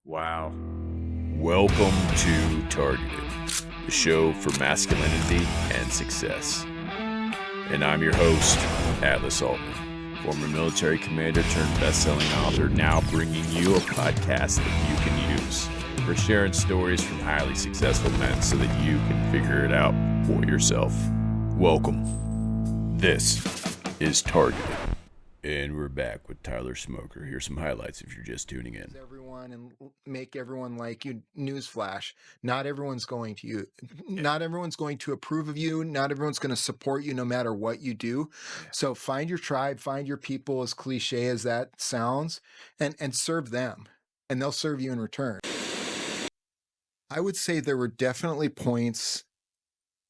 Wow. Welcome to Targeted, the show for masculinity and success. And I'm your host, Atlas Aultman, former military commander turned best-selling author, now bringing you a podcast that you can use for sharing stories from highly successful men so that you can figure it out for yourself. Welcome. This is Targeted. And we're back with Tyler Schmoker. Here's some highlights if you're just tuning in. Everyone and make everyone like you. Newsflash: not everyone's going to you. Not everyone's going to approve of you. Not everyone's going to support you, no matter what you do. So find your tribe, find your people. As cliche as that sounds, and serve them, and they'll serve you in return. I would say there were definitely points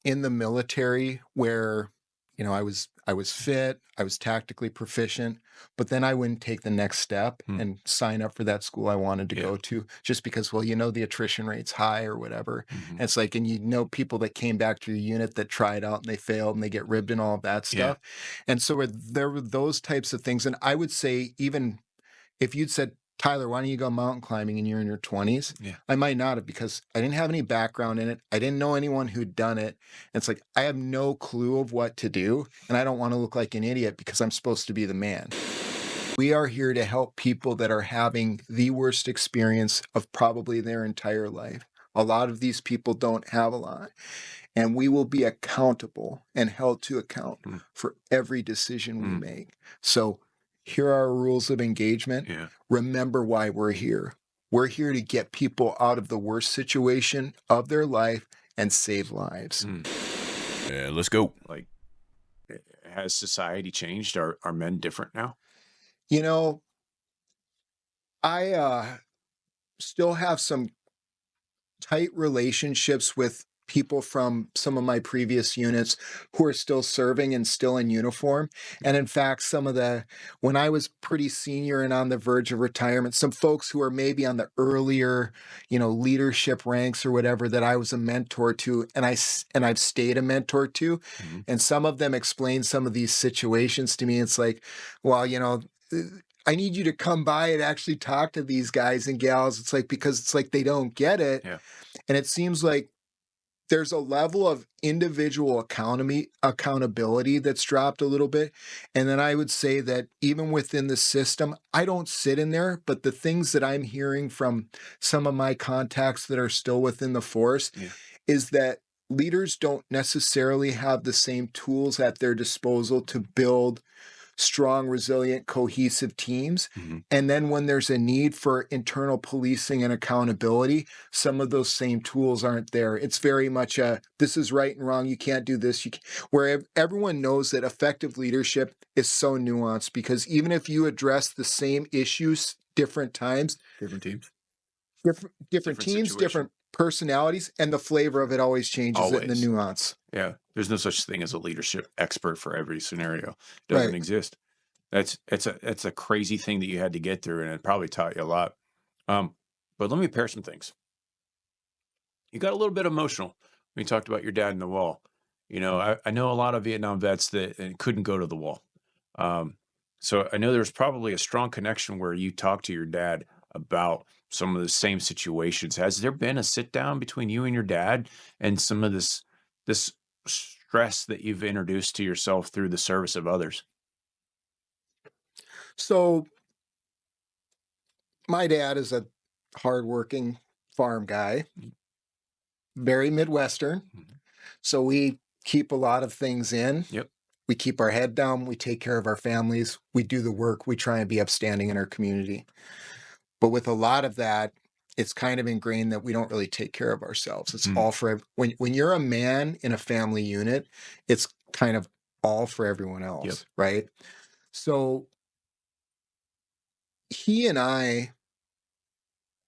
in the military where, I was fit, I was tactically proficient, but then I wouldn't take the next step and sign up for that school I wanted to go to, just because, the attrition rate's high or whatever. And it's like, and people that came back to your unit that tried out and they failed and they get ribbed and all of that stuff. And so there were those types of things. And I would say, even if you'd said, Tyler, why don't you go mountain climbing and you're in your 20s? I might not have, because I didn't have any background in it. I didn't know anyone who'd done it. And it's like, I have no clue of what to do. And I don't want to look like an idiot because I'm supposed to be the man. We are here to help people that are having the worst experience of probably their entire life. A lot of these people don't have a lot. And we will be accountable and held to account for every decision we make. So here are our rules of engagement. Remember why we're here. We're here to get people out of the worst situation of their life and save lives. Let's go. Like, has society changed? Are men different now? I still have some tight relationships with people from some of my previous units who are still serving and still in uniform. And in fact, when I was pretty senior and on the verge of retirement, some folks who are maybe on the earlier, leadership ranks or whatever, that I was a mentor to, and I've stayed a mentor to. And some of them explain some of these situations to me. It's like, well, I need you to come by and actually talk to these guys and gals. It's like, because it's like they don't get it. And it seems like there's a level of individual accountability that's dropped a little bit. And then I would say that even within the system, I don't sit in there, but the things that I'm hearing from some of my contacts that are still within the force is that leaders don't necessarily have the same tools at their disposal to build strong, resilient, cohesive teams. And then when there's a need for internal policing and accountability, some of those same tools aren't there. It's very much this is right and wrong. You can't do this. Where everyone knows that effective leadership is so nuanced, because even if you address the same issues different times, Different teams, different personalities, and the flavor of it always changes it in the nuance. There's no such thing as a leadership expert for every scenario. It doesn't exist. It's a crazy thing that you had to get through, and it probably taught you a lot. But let me pair some things. You got a little bit emotional when you talked about your dad in the wall. I know a lot of Vietnam vets that couldn't go to the wall. So I know there's probably a strong connection where you talked to your dad about some of the same situations. Has there been a sit down between you and your dad and some of this stress that you've introduced to yourself through the service of others? So my dad is a hardworking farm guy, very Midwestern. So we keep a lot of things in. We keep our head down. We take care of our families. We do the work. We try and be upstanding in our community. But with a lot of that, it's kind of ingrained that we don't really take care of ourselves. It's all for when you're a man in a family unit, it's kind of all for everyone else, right? So he and I,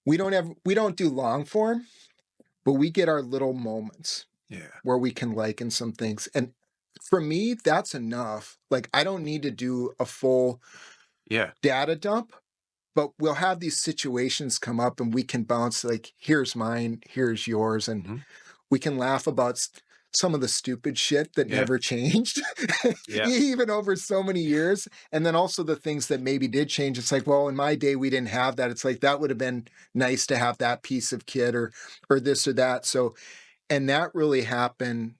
we don't do long form, but we get our little moments where we can liken some things. And for me, that's enough. Like, I don't need to do a full data dump. But we'll have these situations come up and we can bounce, like, here's mine, here's yours. And we can laugh about some of the stupid shit that never changed, even over so many years. And then also the things that maybe did change. It's like, well, in my day, we didn't have that. It's like, that would have been nice to have that piece of kit or this or that. So, and that really happened.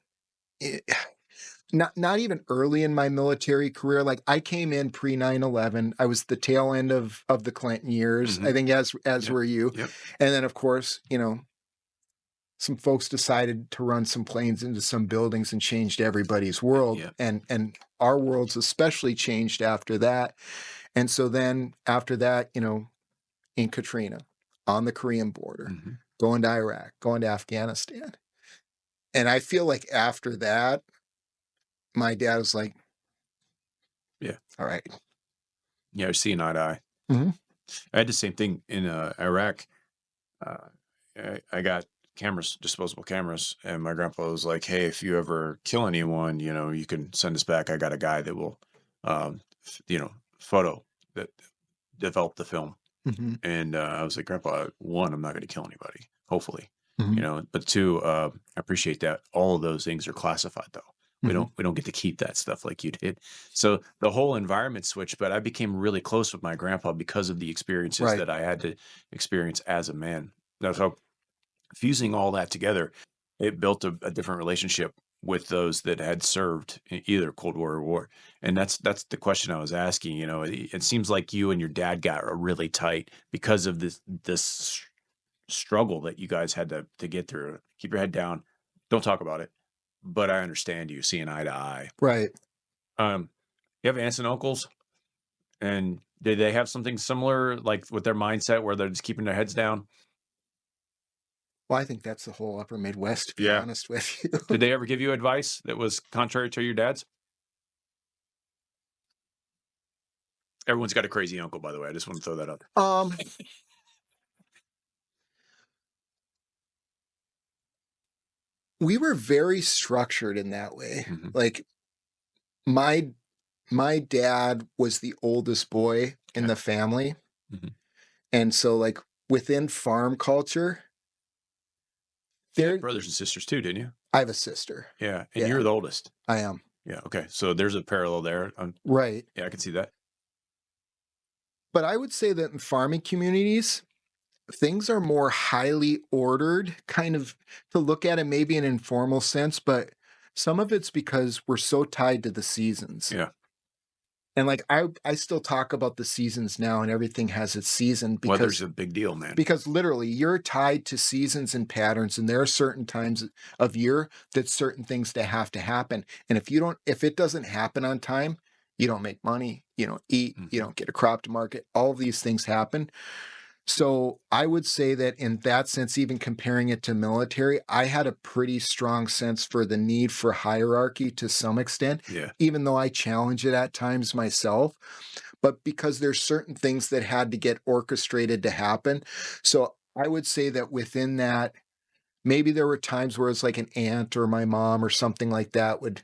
Not even early in my military career. Like I came in pre 9/11. I was the tail end of the Clinton years. I think as were you. Yep. And then of course, some folks decided to run some planes into some buildings and changed everybody's world. Yep. And our worlds especially changed after that. And so then after that, in Katrina, on the Korean border, going to Iraq, going to Afghanistan. And I feel like after that, my dad was like, yeah, all right. Yeah, I was seeing eye to eye. I had the same thing in Iraq. I got disposable cameras, and my grandpa was like, hey, if you ever kill anyone, you can send us back. I got a guy that will, develop the film. And I was like, Grandpa, one, I'm not going to kill anybody, hopefully, but two, I appreciate that. All of those things are classified though. We don't get to keep that stuff like you did. So the whole environment switched, but I became really close with my grandpa because of the experiences that I had to experience as a man. So fusing all that together, it built a different relationship with those that had served in either Cold War or war. And that's the question I was asking. It seems like you and your dad got really tight because of this struggle that you guys had to get through. Keep your head down. Don't talk about it. But I understand you seeing eye to eye. Right. You have aunts and uncles, and did they have something similar, like with their mindset where they're just keeping their heads down? Well, I think that's the whole upper Midwest, to be honest with you. Did they ever give you advice that was contrary to your dad's? Everyone's got a crazy uncle, by the way. I just want to throw that out. We were very structured in that way. Like my dad was the oldest boy in the family. And so like within farm culture, you had brothers and sisters too, didn't you? I have a sister. Yeah. And you're the oldest. I am. Yeah. Okay. So there's a parallel there. Right. Yeah, I can see that. But I would say that in farming communities, things are more highly ordered, kind of to look at it maybe in an informal sense, but some of it's because we're so tied to the seasons. Yeah. And like I still talk about the seasons now, and everything has its season because weather's a big deal, man. Because literally you're tied to seasons and patterns, and there are certain times of year that certain things that have to happen. And if it doesn't happen on time, you don't make money, you don't eat, you don't get a crop to market. All of these things happen. So I would say that in that sense, even comparing it to military, I had a pretty strong sense for the need for hierarchy to some extent, even though I challenge it at times myself. But because there's certain things that had to get orchestrated to happen. So I would say that within that, maybe there were times where it's like an aunt or my mom or something like that would,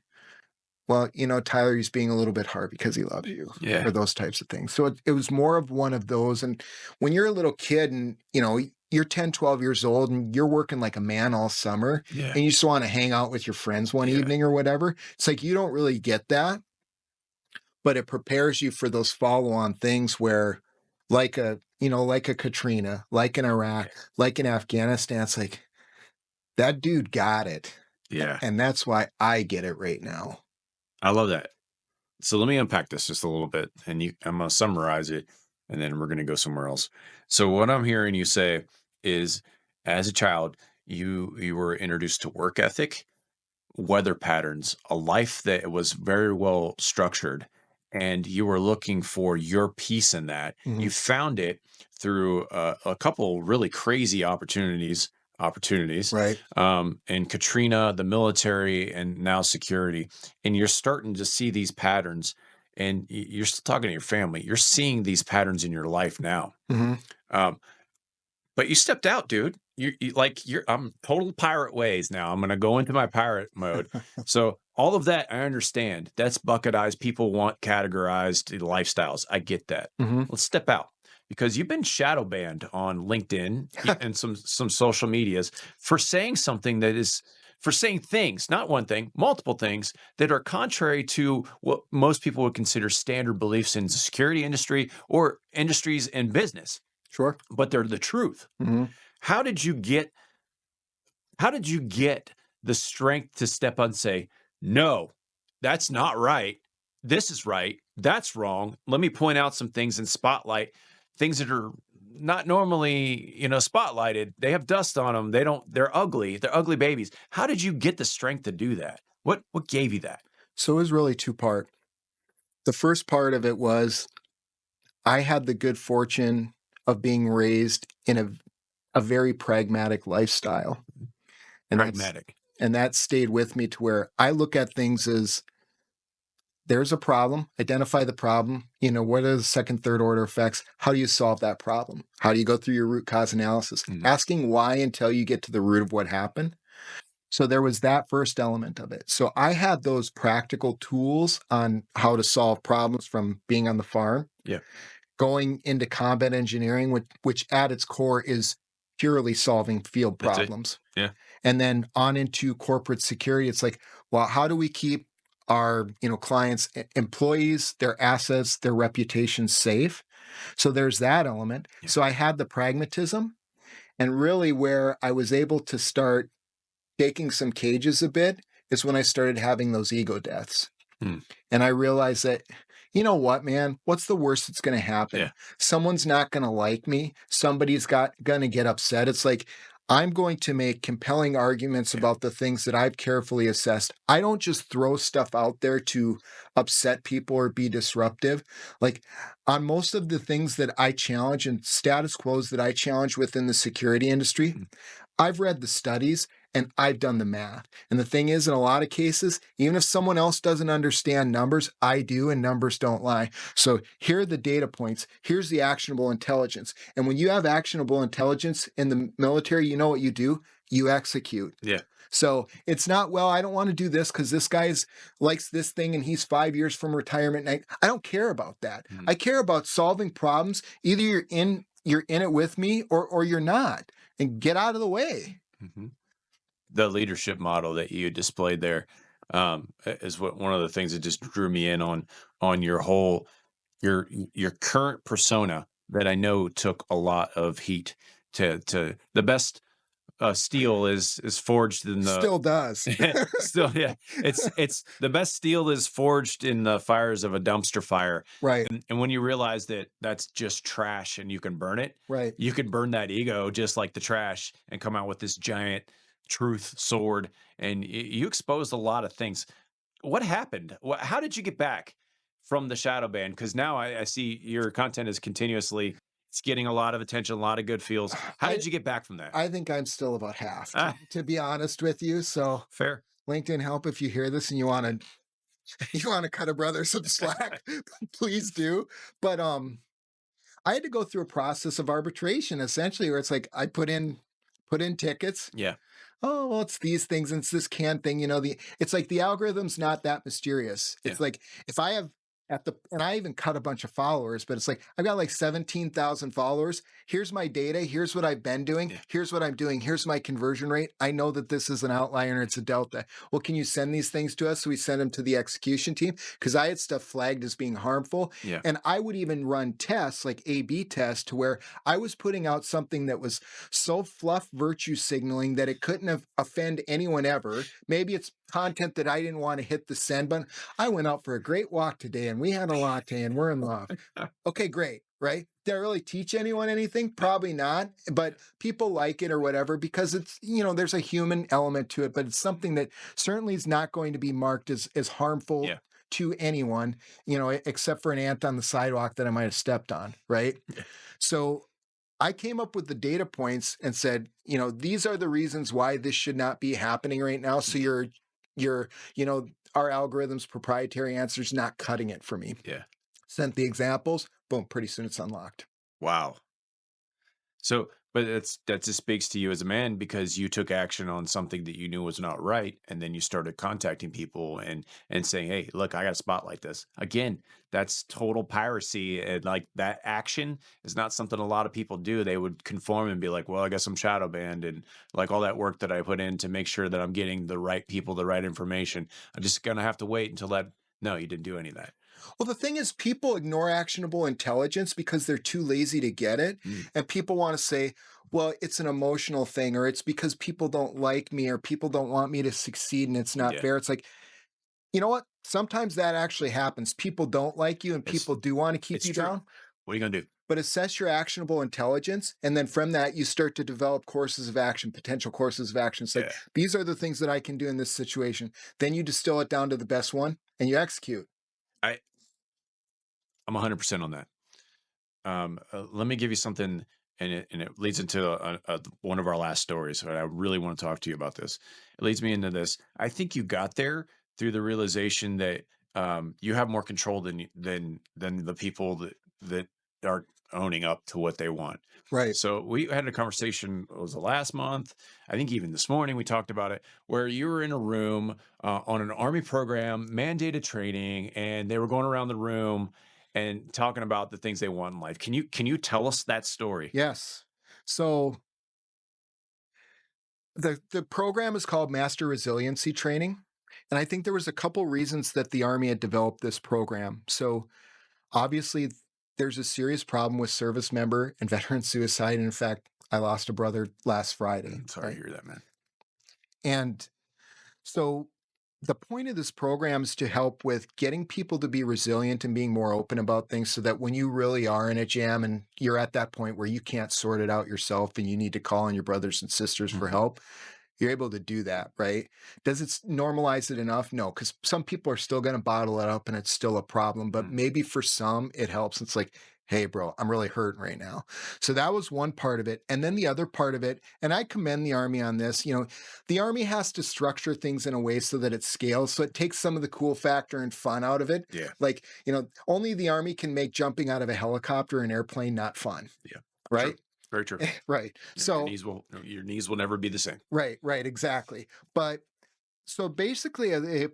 well, Tyler, he's being a little bit hard because he loves you, or those types of things. So it was more of one of those. And when you're a little kid and, you're 10, 12 years old and you're working like a man all summer and you just want to hang out with your friends one evening or whatever, it's like you don't really get that, but it prepares you for those follow-on things where like a Katrina, like in Iraq, like in Afghanistan, it's like that dude got it. Yeah. And that's why I get it right now. I love that. So let me unpack this just a little bit, and I'm going to summarize it, and then we're going to go somewhere else. So what I'm hearing you say is, as a child, you were introduced to work ethic, weather patterns, a life that was very well structured, and you were looking for your piece in that. You found it through a couple really crazy opportunities, right? And Katrina, the military, and now security. And you're starting to see these patterns, and you're still talking to your family. You're seeing these patterns in your life now. But you stepped out, dude. I'm total pirate ways now. I'm going to go into my pirate mode. So all of that, I understand. That's bucketized. People want categorized lifestyles. I get that. Let's step out. Because you've been shadow banned on LinkedIn and some social medias for saying something that is for saying things, not one thing, multiple things that are contrary to what most people would consider standard beliefs in the security industry or industries in business, Sure. but they're the truth. Mm-hmm. How did you get the strength to step up and say, no, that's not right. This is right. That's wrong. Let me point out some things and spotlight things that are not normally, spotlighted. They have dust on them. They're ugly. They're ugly babies. How did you get the strength to do that? What gave you that? So it was really two-part. The first part of it was I had the good fortune of being raised in a very pragmatic lifestyle. And Pragmatic. that stayed with me to where I look at things as there's a problem, identify the problem, what are the second, third order effects? How do you solve that problem? How do you go through your root cause analysis? Asking why until you get to the root of what happened. So there was that first element of it. So I had those practical tools on how to solve problems from being on the farm. Yeah. Going into combat engineering, which at its core is purely solving field problems. Yeah. And then on into corporate security. It's like, well, how do we keep our clients, employees, their assets, their reputations safe? So there's that element. Yeah. So I had the pragmatism, and really where I was able to start taking some cages a bit is when I started having those ego deaths. And I realized that, you know what, man, what's the worst that's going to happen? Yeah. Someone's not going to like me. Somebody's going to get upset. It's like, I'm going to make compelling arguments about the things that I've carefully assessed. I don't just throw stuff out there to upset people or be disruptive. Like on most of the things that I challenge and status quos that I challenge within the security industry, I've read the studies and I've done the math. And the thing is, in a lot of cases, even if someone else doesn't understand numbers, I do, and numbers don't lie. So here are the data points. Here's the actionable intelligence. And when you have actionable intelligence in the military, you know what you do? You execute. Yeah. So it's not, well, I don't want to do this because this guy likes this thing and he's 5 years from retirement. And I don't care about that. I care about solving problems. Either you're in it with me or you're not, and get out of the way. The leadership model that you displayed there is one of the things that just drew me in on your whole your current persona that I know took a lot of heat to the best steel is forged in the Still does. still, yeah, it's the best steel is forged in the fires of a dumpster fire, Right. and when you realize that that's just trash and you can burn it, Right. you can burn that ego just like the trash and come out with this giant truth sword, and you exposed a lot of things. What happened? How did you get back from the shadow ban? Because now I see your content is continuously, it's getting a lot of attention, a lot of good feels. How did you get back from that? I think I'm still about half, to be honest with you. So Fair. LinkedIn help if you hear this and you want to cut a brother some slack, please do. But I had to go through a process of arbitration essentially, where it's like I put in tickets. Yeah. Oh, well, it's these things and it's this can thing, it's like the algorithm's not that mysterious. It's like if I have and I even cut a bunch of followers, but it's like I've got like 17,000 followers. Here's my data. Here's what I've been doing. Here's what I'm doing. Here's my conversion rate. I know that this is an outlier and it's a delta. Well, can you send these things to us? So we send them to the execution team because I had stuff flagged as being harmful. Yeah. And I would even run tests like A/B tests to where I was putting out something that was so fluff virtue signaling that it couldn't offend anyone ever. Maybe it's content that I didn't want to hit the send button. I went out for a great walk today and we had a latte and we're in love. Okay, great, right? Did I really teach anyone anything? Probably not, but people like it or whatever because it's, there's a human element to it, but it's something that certainly is not going to be marked as harmful to anyone, except for an ant on the sidewalk that I might have stepped on, right? So I came up with the data points and said, these are the reasons why this should not be happening right now. So our algorithm's proprietary answer is not cutting it for me. Yeah. Sent the examples. Boom. Pretty soon it's unlocked. Wow. So But that just speaks to you as a man because you took action on something that you knew was not right, and then you started contacting people and saying, "Hey, look, I got to spotlight this." Again, that's total piracy, and like that action is not something a lot of people do. They would conform and be like, "Well, I guess I'm shadow banned," and like all that work that I put in to make sure that I'm getting the right people, the right information. I'm just gonna have to wait until that. No, you didn't do any of that. Well, the thing is, people ignore actionable intelligence because they're too lazy to get it. Mm, And people want to say, well, it's an emotional thing, or it's because people don't like me, or people don't want me to succeed, and it's not yeah. fair. It's like, you know what? Sometimes that actually happens. People don't like you, and It's people do want to keep it's you true. down. What are you gonna do? But assess your actionable intelligence. And then from that, you start to develop courses of action, potential courses of action. It's like, Yeah. these are the things that I can do in this situation. Then you distill it down to the best one and you execute. I I'm 100% on that. Let me give you something, and it leads into one of our last stories. And I really want to talk to you about this. It leads me into this. I think you got there through the realization that you have more control than the people that are owning up to what they want. Right. So we had a conversation. It was the last month. I think even this morning we talked about it, where you were in a room on an army program, mandated training, and they were going around the room and talking about the things they want in life. Can you tell us that story? Yes. So the program is called Master Resiliency Training. And I think there was a couple reasons that the Army had developed this program. So obviously there's a serious problem with service member and veteran suicide. And in fact, I lost a brother last Friday, Sorry to right? hear that, man. And so the point of this program is to help with getting people to be resilient and being more open about things so that when you really are in a jam and you're at that point where you can't sort it out yourself and you need to call on your brothers and sisters for Mhm. help, you're able to do that, right? Does it normalize it enough? No, because some people are still going to bottle it up and it's still a problem. But Mm. maybe for some, it helps. It's like, hey, bro, I'm really hurting right now. So that was one part of it. And then the other part of it, and I commend the Army on this, the Army has to structure things in a way so that it scales. So it takes some of the cool factor and fun out of it. Yeah, Like, only the Army can make jumping out of a helicopter or an airplane not fun, yeah. True. right? Very true. Right. Yeah, your So, knees will your knees will never be the same. right, exactly. But so basically,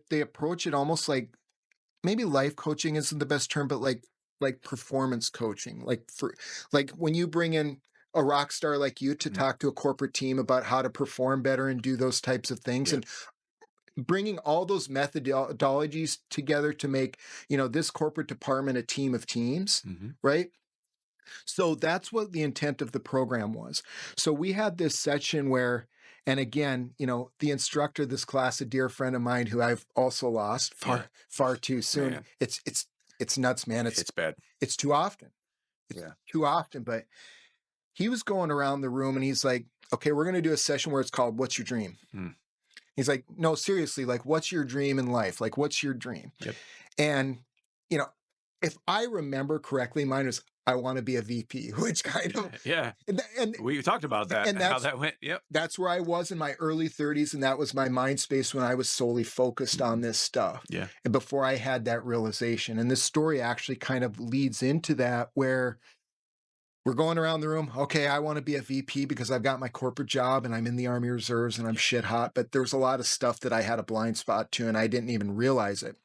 they approach it almost like maybe life coaching isn't the best term, but like performance coaching. Like when you bring in a rock star like you to Mhm. talk to a corporate team about how to perform better and do those types of things, Yeah. and bringing all those methodologies together to make this corporate department a team of teams, Mhm. right? So that's what the intent of the program was. So we had this session where, and again, the instructor, this class, a dear friend of mine who I've also lost Yeah. far too soon. Man, It's nuts, man. it's bad. It's too often. It's Yeah. too often. But he was going around the room and he's like, okay, we're going to do a session where it's called "What's Your Dream?" Mm. He's like, no, seriously, like, what's your dream in life? Like, what's your dream? Yep. And, you know, if I remember correctly, mine was, I want to be a VP, which kind of, Yeah. and We talked about that, and how that's that went. Yep. that's where I was in my early 30s, and that was my mind space when I was solely focused on Mhm. this stuff. Yeah. And before I had that realization, and this story actually kind of leads into that, where we're going around the room. Okay, I want to be a VP because I've got my corporate job and I'm in the Army Reserves and I'm Yeah. shit hot. But there's a lot of stuff that I had a blind spot to, and I didn't even realize it.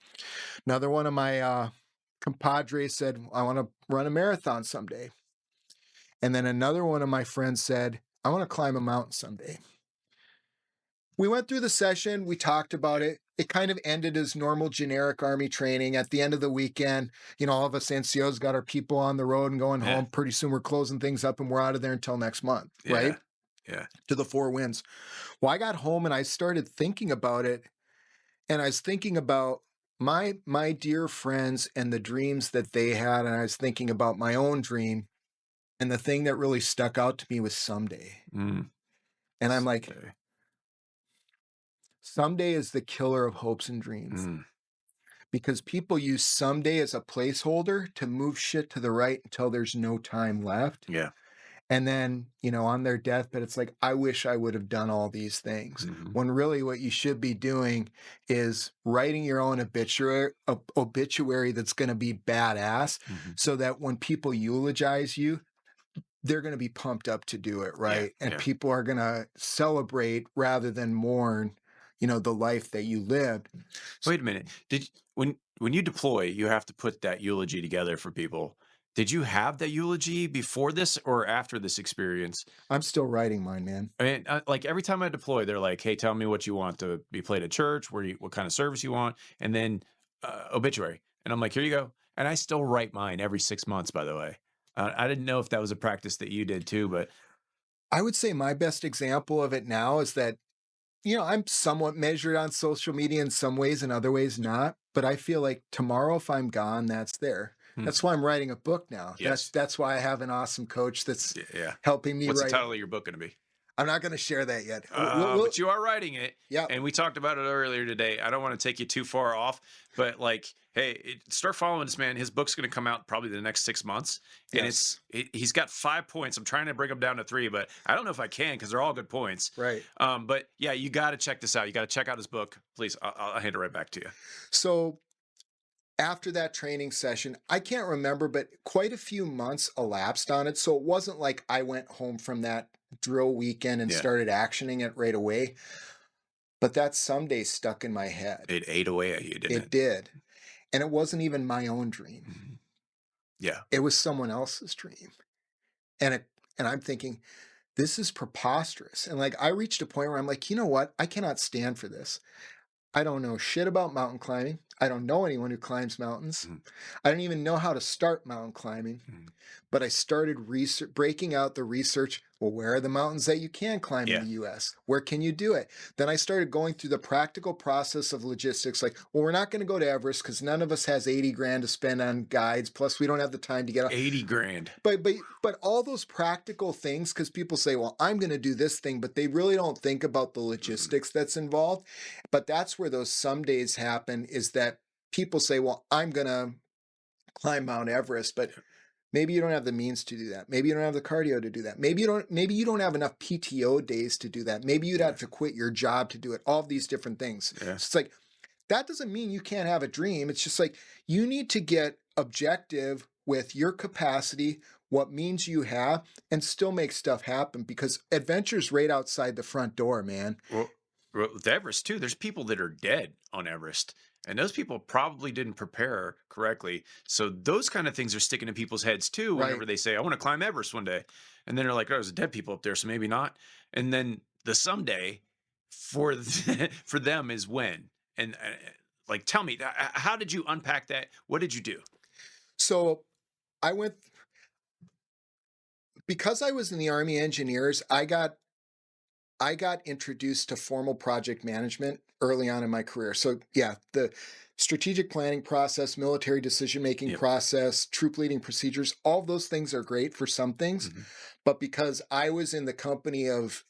Another one of my compadres said, I want to run a marathon someday. And then another one of my friends said, I want to climb a mountain someday. We went through the session, we talked about it. It kind of ended as normal generic Army training. At the end of the weekend, all of us NCOs got our people on the road and going Yeah. home. Pretty soon we're closing things up and we're out of there until next month, right? Yeah. Yeah. To the four winds. Well, I got home and I started thinking about it, and I was thinking about my dear friends and the dreams that they had, and I was thinking about my own dream, and the thing that really stuck out to me was someday. Mm. And I'm like, Someday. someday is the killer of hopes and dreams, Mm. because people use someday as a placeholder to move shit to the right until there's no time left. Yeah. And then, on their deathbed, it's like, I wish I would have done all these things. Mhm. When really what you should be doing is writing your own obituary that's going to be badass, Mhm. so that when people eulogize you, they're going to be pumped up to do it, Yeah, right? And yeah. people are going to celebrate rather than mourn, the life that you lived. Wait a minute. When you deploy, you have to put that eulogy together for people. Did you have that eulogy before this or after this experience? I'm still writing mine, man. I mean, like every time I deploy, they're like, "Hey, tell me what you want to be played at church, what kind of service you want, and then obituary." And I'm like, "Here you go." And I still write mine every 6 months. By the way, I didn't know if that was a practice that you did too, but I would say my best example of it now is that, I'm somewhat measured on social media in some ways and other ways not. But I feel like tomorrow, if I'm gone, that's there. hmm, That's why I'm writing a book now. That's yes, that's why I have an awesome coach that's yeah. helping me What's the write. title of your book going to be? I'm not going to share that yet. But you are writing it, Yeah. and we talked about it earlier today. I don't want to take you too far off, but like, hey, start following this man. His book's going to come out probably the next 6 months, and Yes. he's got 5 points. I'm trying to bring them down to 3, but I don't know if I can because they're all good points. Right. But yeah, you got to check this out. You got to check out his book, please. I'll hand it right back to you. So after that training session, I can't remember, but quite a few months elapsed on it. So it wasn't like I went home from that drill weekend and Yeah. started actioning it right away. But that someday stuck in my head. It ate away at you, didn't It did. And it wasn't even my own dream. Mhm. Yeah. It was someone else's dream. And I'm thinking, this is preposterous. And like I reached a point where I'm like, you know what? I cannot stand for this. I don't know shit about mountain climbing. I don't know anyone who climbs mountains. Mhm. I don't even know how to start mountain climbing. Mhm. But I started breaking out the research. Well, where are the mountains that you can climb Yeah. in the US? Where can you do it? Then I started going through the practical process of logistics. Like, well, we're not going to go to Everest because none of us has 80 grand to spend on guides. Plus, we don't have the time to get out. 80 grand. But all those practical things, because people say, well, I'm going to do this thing, but they really don't think about the logistics that's involved. But that's where those some days happen is that people say, well, I'm going to climb Mount Everest, but maybe you don't have the means to do that. Maybe you don't have the cardio to do that. Maybe you don't have enough PTO days to do that. Maybe you'd Yeah. have to quit your job to do it. All of these different things. Yeah. So it's like that doesn't mean you can't have a dream. It's just like you need to get objective with your capacity, what means you have, and still make stuff happen because adventure's right outside the front door, man. Well, with Everest too, there's people that are dead on Everest, and those people probably didn't prepare correctly. So those kind of things are sticking in people's heads too. Whenever Right. they say, "I want to climb Everest one day," and then they're like, "Oh, there's dead people up there, so maybe not." And then the someday for for them is when. And like, tell me, how did you unpack that? What did you do? So I went because I was in the Army Engineers, I got introduced to formal project management early on in my career. So, yeah, the strategic planning process, military decision making Yep. process, troop leading procedures, all of those things are great for some things. Mhm. But because I was in the company of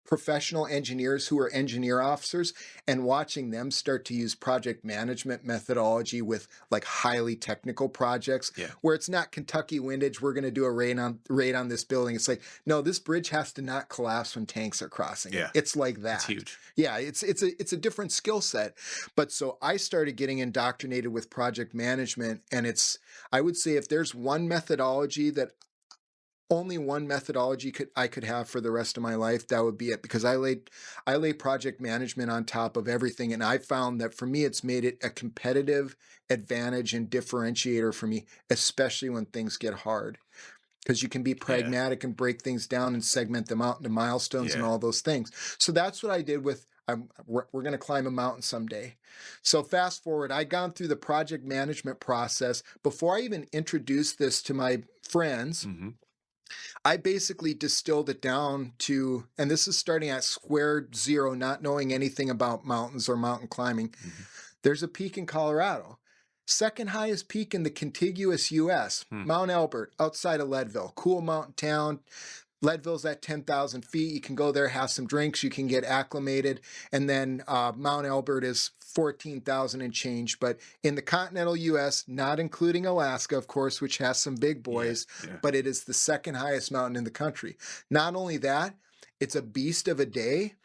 professional engineers who are engineer officers and watching them start to use project management methodology with like highly technical projects Yeah. where it's not Kentucky windage, we're going to do a raid on this building. It's like, no, this bridge has to not collapse when tanks are crossing it. Yeah. It's like that. It's huge. Yeah, it's a different skill set. But so I started getting indoctrinated with project management, and I would say if there's one methodology that only one methodology I could have for the rest of my life, that would be it, because I lay project management on top of everything, and I found that for me it's made it a competitive advantage and differentiator for me, especially when things get hard, because you can be Yeah. pragmatic and break things down and segment them out into milestones and Yeah. all those things. So that's what I did with we're going to climb a mountain someday. So fast forward, I'd gone through the project management process before I even introduced this to my friends. Mhm. I basically distilled it down to, and this is starting at square zero, not knowing anything about mountains or mountain climbing. Mhm. There's a peak in Colorado, second highest peak in the contiguous US, Mount Elbert, outside of Leadville, cool mountain town. Leadville's at 10,000 feet. You can go there, have some drinks, you can get acclimated. And then Mount Elbert is 14,000 and change. But in the continental US, not including Alaska, of course, which has some big boys, Yeah. but it is the second highest mountain in the country. Not only that, it's a beast of a day,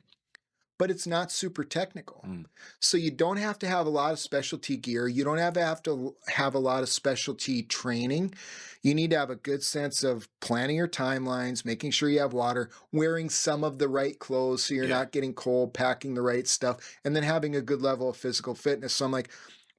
but it's not super technical. Mm. So you don't have to have a lot of specialty gear. You don't have to have a lot of specialty training. You need to have a good sense of planning your timelines, making sure you have water, wearing some of the right clothes so you're Yeah. not getting cold, packing the right stuff, and then having a good level of physical fitness. So I'm like,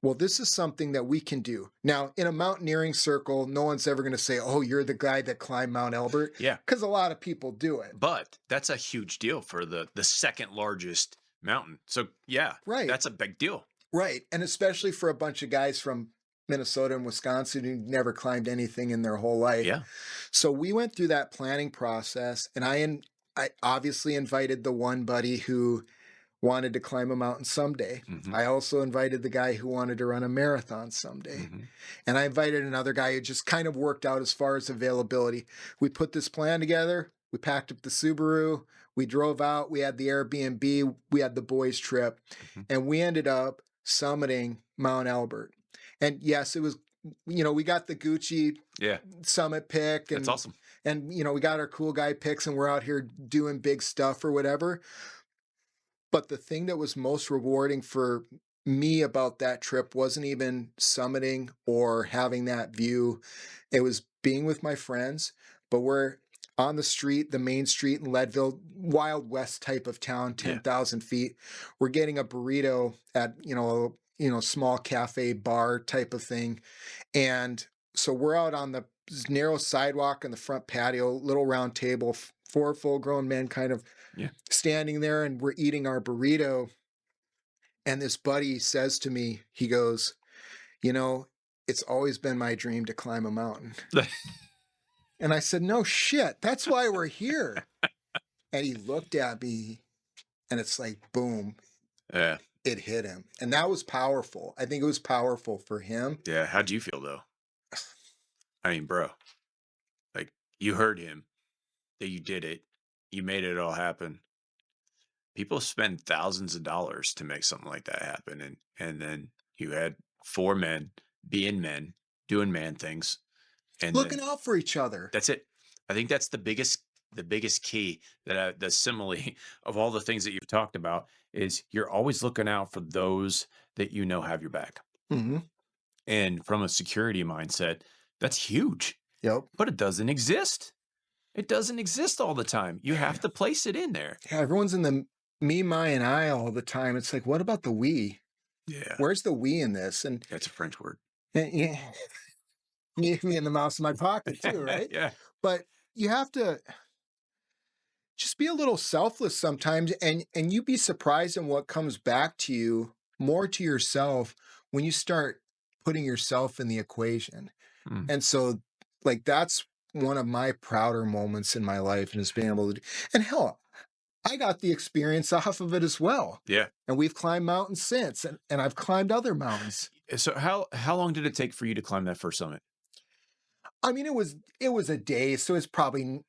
well, this is something that we can do. Now, in a mountaineering circle, no one's ever going to say, oh, you're the guy that climbed Mount Elbert, Yeah. because a lot of people do it. But that's a huge deal for the second largest mountain. So yeah, Right. that's a big deal. Right. And especially for a bunch of guys from Minnesota and Wisconsin who never climbed anything in their whole life. Yeah. So we went through that planning process, and I obviously invited the one buddy who wanted to climb a mountain someday. Mhm. I also invited the guy who wanted to run a marathon someday. Mhm. And I invited another guy who just kind of worked out as far as availability. We put this plan together. We packed up the Subaru. We drove out. We had the Airbnb. We had the boys' trip. Mhm. And we ended up summiting Mount Albert. And yes, it was, we got the Gucci Yeah. summit pick. That's And, awesome. and, we got our cool guy picks and we're out here doing big stuff or whatever. But the thing that was most rewarding for me about that trip wasn't even summiting or having that view. It was being with my friends, but we're on the street, the main street in Leadville, Wild West type of town, Yeah. 10,000 feet. We're getting a burrito at, small cafe bar type of thing. And so we're out on the narrow sidewalk in the front patio, little round table, four full grown men kind of Yeah. standing there, and we're eating our burrito. And this buddy says to me, he goes, it's always been my dream to climb a mountain. And I said, no shit, that's why we're here. And he looked at me, and it's like, boom, Yeah. it hit him. And that was powerful. I think it was powerful for him. Yeah. How'd you feel though? I mean, bro, like you heard him, that you did it, you made it all happen. People spend thousands of dollars to make something like that happen, and then you had four men being men, doing man things, and Looking then out for each other. that's it. I think that's the biggest key, that the simile of all the things that you've talked about is you're always looking out for those that have your back. Mm-hmm. And from a security mindset, that's huge. Yep. But it doesn't exist. It doesn't exist all the time. You have to place it in there. Yeah, everyone's in the me, my, and I all the time. It's like, what about the we? Yeah. Where's the we in this? And That's a French word. yeah, me and the mouse in my pocket too, right? Yeah. But you have to just be a little selfless sometimes, and you'd be surprised in what comes back to you more to yourself when you start putting yourself in the equation. Mm. And so, like, that's one of my prouder moments in my life, and is being able to, and hell, I got the experience off of it as well. Yeah. And we've climbed mountains since, and I've climbed other mountains. So how long did it take for you to climb that first summit? I mean, it was a day, so it's probably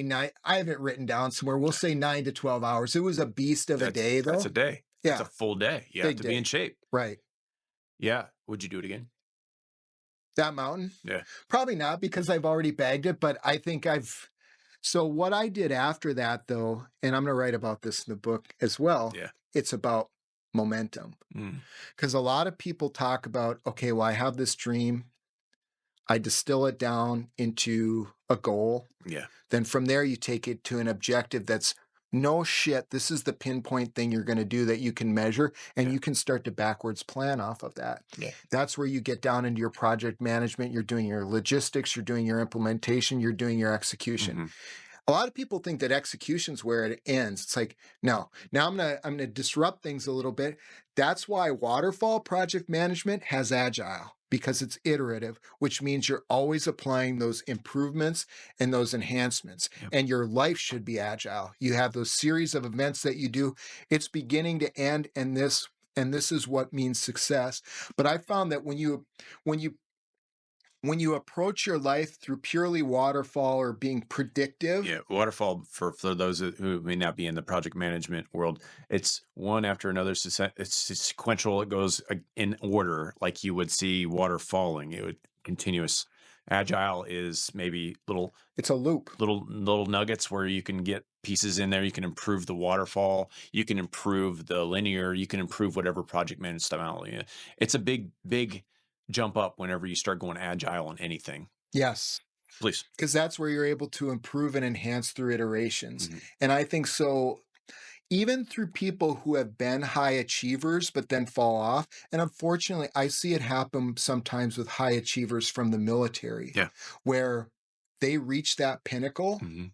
nine. I have it written down somewhere. We'll say 9 to 12 hours. It was a beast of a day, though. That's a day. Yeah. It's a full day. You have Big to day. be in shape. Right. Yeah. Would you do it again? That mountain? Yeah. Probably not, because I've already bagged it, but I think so what I did after that, though, and I'm going to write about this in the book as well. Yeah. It's about momentum. Because a lot of people talk about, okay, well, I have this dream. I distill it down into a goal. Yeah. Then from there, you take it to an objective that's no shit. This is the pinpoint thing you're going to do that you can measure, and Yeah. you can start to backwards plan off of that. Yeah. That's where you get down into your project management. You're doing your logistics, you're doing your implementation, you're doing your execution. Mhm. A lot of people think that execution's where it ends. It's like, no, now I'm gonna disrupt things a little bit. That's why waterfall project management has agile, because it's iterative, which means you're always applying those improvements and those enhancements. Yep. And your life should be agile. You have those series of events that you do. It's beginning to end, and this is what means success. But I found that when you approach your life through purely waterfall or being predictive. Yeah, waterfall, for those who may not be in the project management world, it's one after another. It's sequential. It goes in order, like you would see water falling. It would continuous, Agile is maybe It's a loop. little nuggets where you can get pieces in there. You can improve the waterfall. You can improve the linear. You can improve whatever project management style. It's a big jump up whenever you start going agile on anything. Yes. Please. Because that's where you're able to improve and enhance through iterations. Mhm. And I think so, even through people who have been high achievers but then fall off. And unfortunately, I see it happen sometimes with high achievers from the military, Yeah. where they reach that pinnacle. Mhm.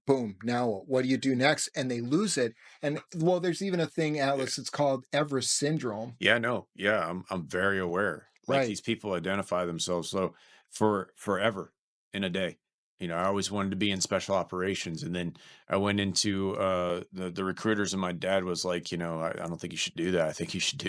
Boom. Now, what do you do next? And they lose it. And well, there's even a thing, Atlas, it's called Everest syndrome. Yeah, no, yeah, I'm very aware. Like Right. these people identify themselves so for forever in a day. I always wanted to be in special operations, and then I went into the recruiters, and my dad was like, I don't think you should do that. I think you should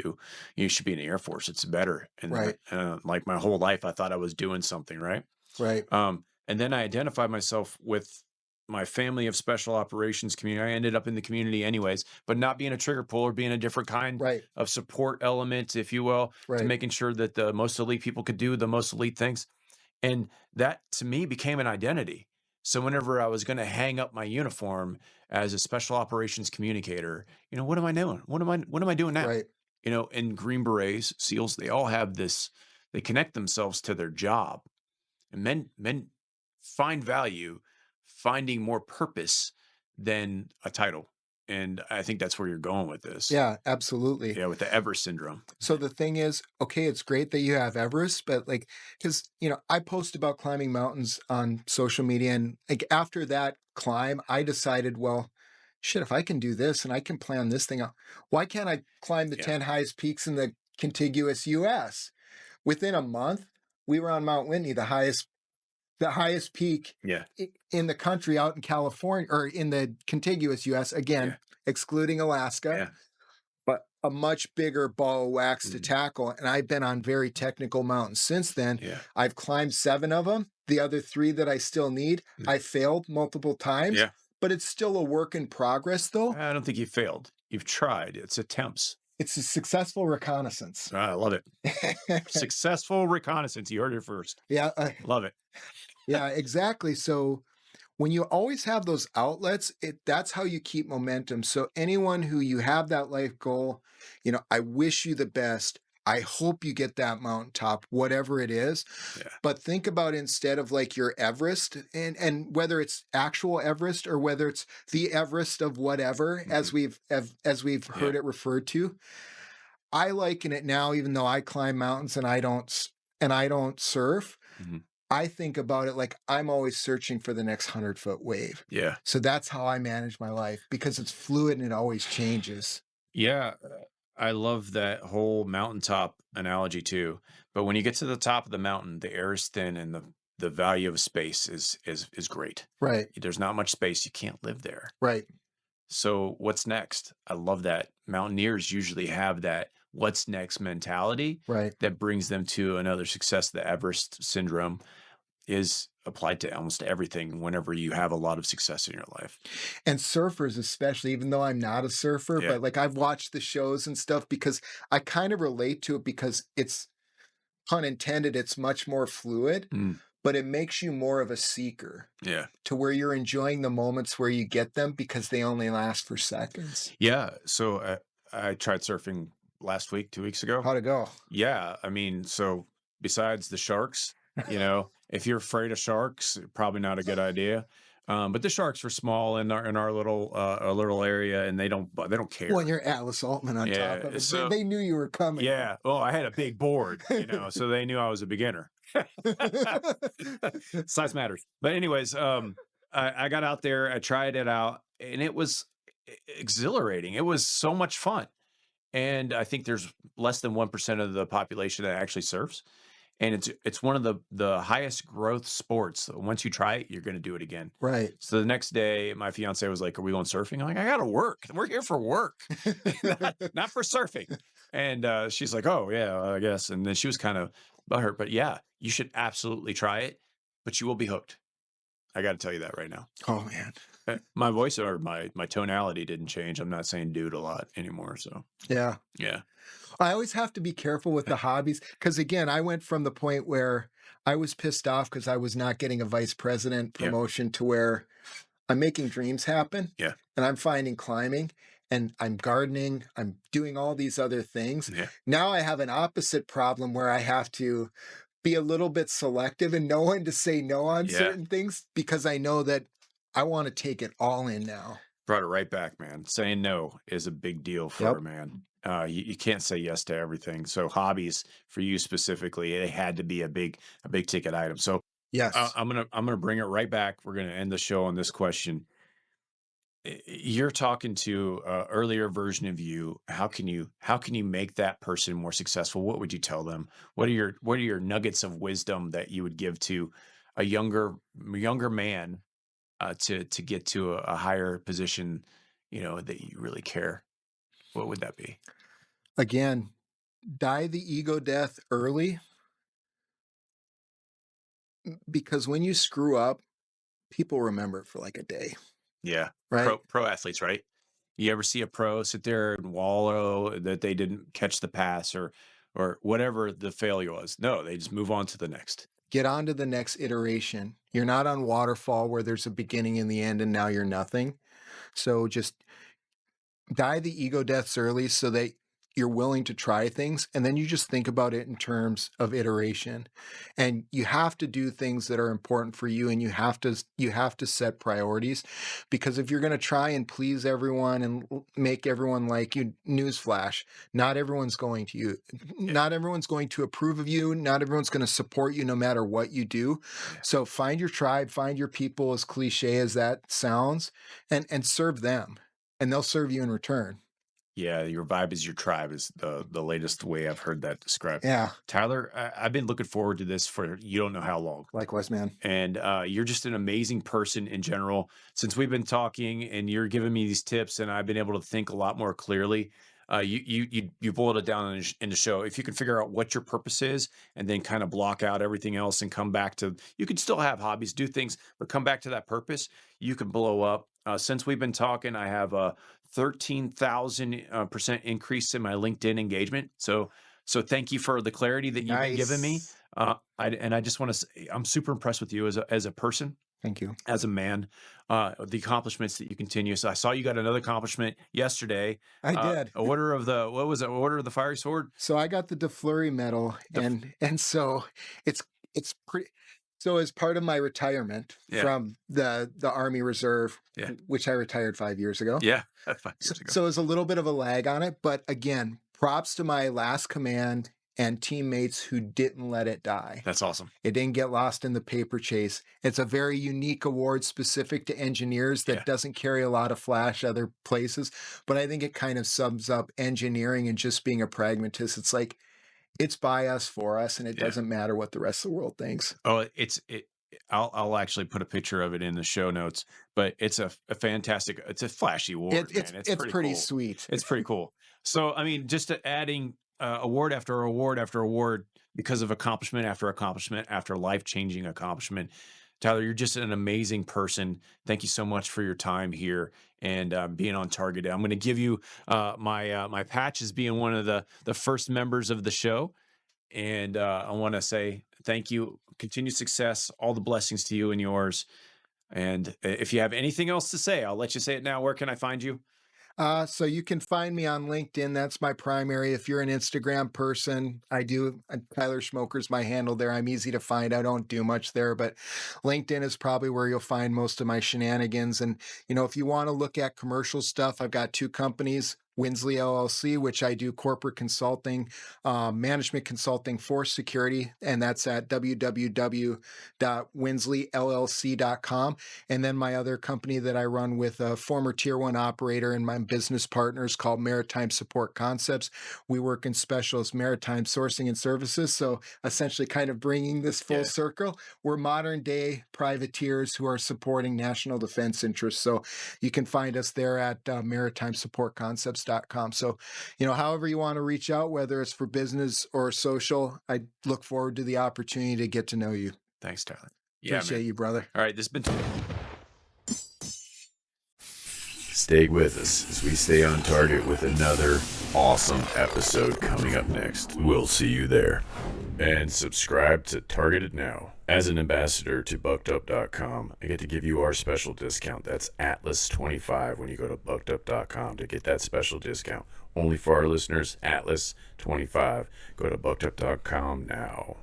be in the Air Force. It's better. And Right. like my whole life, I thought I was doing something right. Right. And then I identified myself with my family of special operations community. I ended up in the community anyways, but not being a trigger puller, being a different kind Right. of support element, if you will, to Right. making sure that the most elite people could do the most elite things. And that to me became an identity. So whenever I was going to hang up my uniform as a special operations communicator, what am I doing? What am I doing now? Right. And Green Berets, SEALs, they all have this, they connect themselves to their job. And men find value finding more purpose than a title. And I think that's where you're going with this. Yeah, absolutely. Yeah, with the Everest syndrome. So the thing is, okay, it's great that you have Everest, but like, because, I post about climbing mountains on social media. And like after that climb, I decided, well, shit, if I can do this and I can plan this thing out, why can't I climb the Yeah. 10 highest peaks in the contiguous US? Within a month, we were on Mount Whitney, the highest peak Yeah. in the country out in California, or in the contiguous US, again, Yeah. excluding Alaska. Yeah. But a much bigger ball of wax to Mhm. tackle. And I've been on very technical mountains since then. Yeah. I've climbed 7 of them. The other 3 that I still need, I failed multiple times, Yeah. but it's still a work in progress, though. I don't think you failed. You've tried. It's attempts. It's a successful reconnaissance. I love it. Successful reconnaissance. You heard it first. Yeah. Love it. Yeah, exactly. So when you always have those outlets, that's how you keep momentum. So anyone who you have that life goal, I wish you the best. I hope you get that mountaintop, whatever it is. Yeah. But think about, instead of like your Everest, and whether it's actual Everest or whether it's the Everest of whatever, as we've heard it referred to. I liken it now, even though I climb mountains and I don't surf. Mhm. I think about it like I'm always searching for the next 100-foot wave. Yeah. So that's how I manage my life, because it's fluid and it always changes. Yeah. I love that whole mountaintop analogy too. But when you get to the top of the mountain, the air is thin and the value of space is great. Right. There's not much space. You can't live there. Right. So what's next? I love that. Mountaineers usually have that what's next mentality Right. that brings them to another success. The Everest syndrome is applied to almost everything whenever you have a lot of success in your life. And surfers, especially, even though I'm not a surfer, Yeah. but like I've watched the shows and stuff, because I kind of relate to it, because it's, pun intended, it's much more fluid, but it makes you more of a seeker. Yeah. To where you're enjoying the moments where you get them, because they only last for seconds. Yeah. So I tried surfing last week, 2 weeks ago. How'd it go? Yeah. I mean, so besides the sharks, if you're afraid of sharks, probably not a good idea. But the sharks were small in our little area, and they don't care. Well, you're Atlas Aultman on Yeah, top of it. so- They knew you were coming. Yeah. Well, I had a big board, so they knew I was a beginner. Size matters. But anyways, I got out there, I tried it out, and it was exhilarating. It was so much fun. And I think there's less than 1% of the population that actually surfs. And it's one of the highest growth sports. So once you try it, you're going to do it again. Right. So the next day, my fiance was like, "Are we going surfing?" I'm like, "I got to work. We're here for work, not for surfing." And she's like, "Oh yeah, I guess." And then she was kind of butthurt, but yeah, you should absolutely try it. But you will be hooked. I got to tell you that right now. Oh man. My voice or my tonality didn't change. I'm not saying dude a lot anymore. So Yeah. yeah. I always have to be careful with the hobbies, because again, I went from the point where I was pissed off because I was not getting a vice president Yeah. promotion to where I'm making dreams happen. Yeah. And I'm finding climbing and I'm gardening. I'm doing all these other things. Yeah. Now I have an opposite problem where I have to be a little bit selective and know when to say no on Yeah. certain things because I know that I want to take it all in now. Brought it right back, man. Saying no is a big deal for a man. You can't say yes to everything. So hobbies for you specifically, it had to be a big ticket item. So Yes. I'm gonna bring it right back. We're gonna end the show on this question. You're talking to a earlier version of you. How can you make that person more successful? What would you tell them? What are your nuggets of wisdom that you would give to a younger man to get to a higher position, that you really care? What would that be? Again, die the ego death early because when you screw up, people remember it for like a day. Yeah. Right. Pro athletes, right? You ever see a pro sit there and wallow that they didn't catch the pass or whatever the failure was? No, they just move on to the next. Get on to the next iteration. You're not on waterfall where there's a beginning and the end and now you're nothing. So just die the ego deaths early so that you're willing to try things, and then you just think about it in terms of iteration. And you have to do things that are important for you, and you have to set priorities, because if you're going to try and please everyone and make everyone like you, newsflash, not everyone's going to you. Not everyone's going to approve of you. Not everyone's going to support you no matter what you do. So find your tribe, find your people, as cliche as that sounds, and serve them, and they'll serve you in return. Yeah, your vibe is your tribe is the latest way I've heard that described. Yeah. Tyler, I've been looking forward to this for you don't know how long. Likewise, man. And you're just an amazing person in general. Since we've been talking and you're giving me these tips, and I've been able to think a lot more clearly. You boiled it down in the show. If you can figure out what your purpose is, and then kind of block out everything else and come back to, you can still have hobbies, do things, but come back to that purpose, you can blow up. Since we've been talking, I have a 13,000% increase in my LinkedIn engagement. So thank you for the clarity that you've been giving me. I just want to say I'm super impressed with you as a person. Thank you. As a man, the accomplishments that you continue. So I saw you got another accomplishment yesterday. I did. Order of the Fiery Sword. So I got the De Fleury medal, and so it's pretty. So as part of my retirement from the Army Reserve, which I retired 5 years ago. Yeah, 5 years ago. So there's a little bit of a lag on it, but again, props to my last command and teammates who didn't let it die. That's awesome. It didn't get lost in the paper chase. It's a very unique award specific to engineers that doesn't carry a lot of flash other places, but I think it kind of sums up engineering and just being a pragmatist. It's like, it's by us, for us, and it doesn't matter what the rest of the world thinks. Oh, I'll actually put a picture of it in the show notes, but it's a fantastic, it's a flashy award. It's pretty cool. Sweet. It's pretty cool. So, I mean, just adding award after award after award because of accomplishment after accomplishment after life-changing accomplishment. Tyler, you're just an amazing person. Thank you so much for your time here and being on Target. I'm going to give you my patch as being one of the first members of the show. And I want to say thank you. Continued success. All the blessings to you and yours. And if you have anything else to say, I'll let you say it now. Where can I find you? So you can find me on LinkedIn. That's my primary. If you're an Instagram person, Tyler Schmoker's my handle there. I'm easy to find. I don't do much there, but LinkedIn is probably where you'll find most of my shenanigans. And, if you want to look at commercial stuff, I've got 2 companies. Winsley LLC, which I do corporate consulting, management consulting for security, and that's at www.winsleyllc.com. And then my other company that I run with a former Tier 1 operator and my business partners called Maritime Support Concepts. We work in specialist maritime sourcing and services. So essentially kind of bringing this full circle. We're modern day privateers who are supporting national defense interests. So you can find us there at Maritime Support Concepts. So, however you want to reach out, whether it's for business or social, I look forward to the opportunity to get to know you. Thanks, Tyler. Appreciate you, brother. All right. This has been Stay with us as we stay on target with another awesome episode coming up next. We'll see you there. And subscribe to Targeted Now. As an ambassador to buckedup.com, I get to give you our special discount. That's Atlas25 when you go to buckedup.com to get that special discount. Only for our listeners, Atlas25. Go to buckedup.com now.